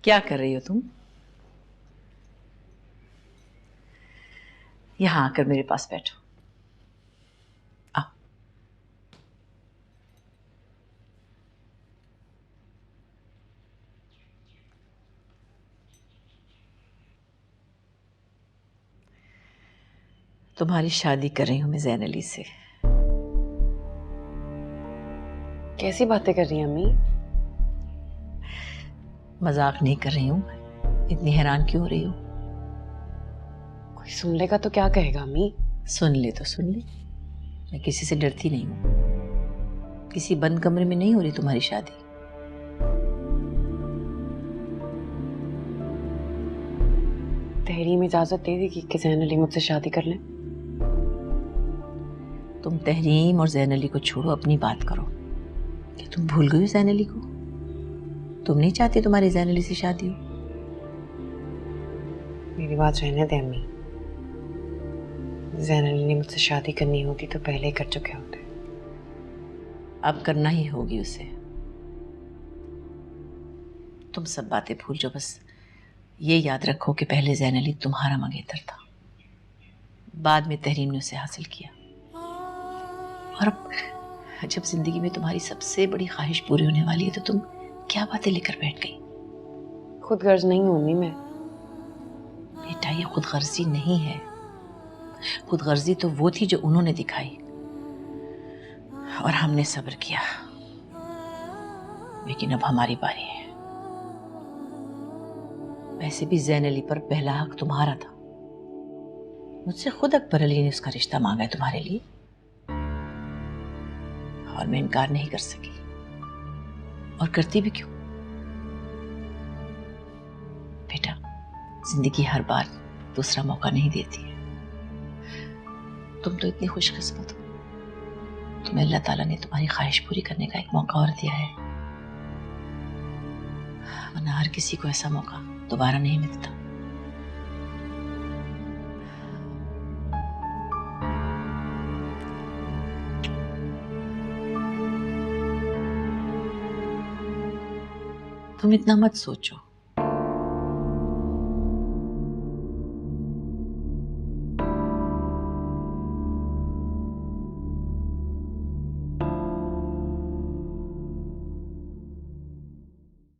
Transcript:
क्या कर रही हो तुम? यहां आकर मेरे पास बैठो। आओ। तुम्हारी शादी कर रही हूं मैं ज़ैन अली से। कैसी बातें कर रही हैं अम्मी? मजाक नहीं कर रही हूं। इतनी हैरान क्यों हो रही हो? कोई सुन लेगा तो क्या कहेगा अम्मी? सुन ले तो सुन ले। मैं किसी से डरती नहीं हूं। किसी बंद कमरे में नहीं हो रही तुम्हारी शादी। तहरीम इजाजत दे देगी कि ज़ैन अली मुझसे शादी कर लें? तुम तहरीम और ज़ैन अली को छोड़ो, अपनी बात करो। कि तुम भूल गई हो ज़ैन अली को? तुम नहीं चाहती तुम्हारी ज़ैन अली से शादी हो? मेरी बात रहने दे अम्मी। ज़ैन अली ने मुझसे शादी करनी होती तो पहले ही कर चुके होते। अब करना ही होगी उसे। तुम सब बातें भूल जाओ, बस ये याद रखो कि पहले ज़ैन अली तुम्हारा मंगेतर था, बाद में तहरीम ने उसे हासिल किया। और अब जब जिंदगी में तुम्हारी सबसे बड़ी ख्वाहिश पूरी होने वाली है तो तुम क्या बातें लेकर बैठ गई? खुद गर्ज नहीं हूं अम्मी मैं। बेटा, ये खुद गर्जी नहीं है। खुद गर्जी तो वो थी जो उन्होंने दिखाई और हमने सब्र किया। लेकिन अब हमारी बारी है। वैसे भी ज़ैन अली पर पहला हक तुम्हारा था। मुझसे खुद अकबर अली ने उसका रिश्ता मांगा है तुम्हारे लिए, और मैं इनकार नहीं कर सकी। और करती भी क्यों? बेटा, जिंदगी हर बार दूसरा मौका नहीं देती है। तुम तो इतनी खुशकिस्मत हो, तुम्हें अल्लाह ताला ने तुम्हारी ख्वाहिश पूरी करने का एक मौका और दिया है। वरना हर किसी को ऐसा मौका दोबारा नहीं मिलता। तुम इतना मत सोचो।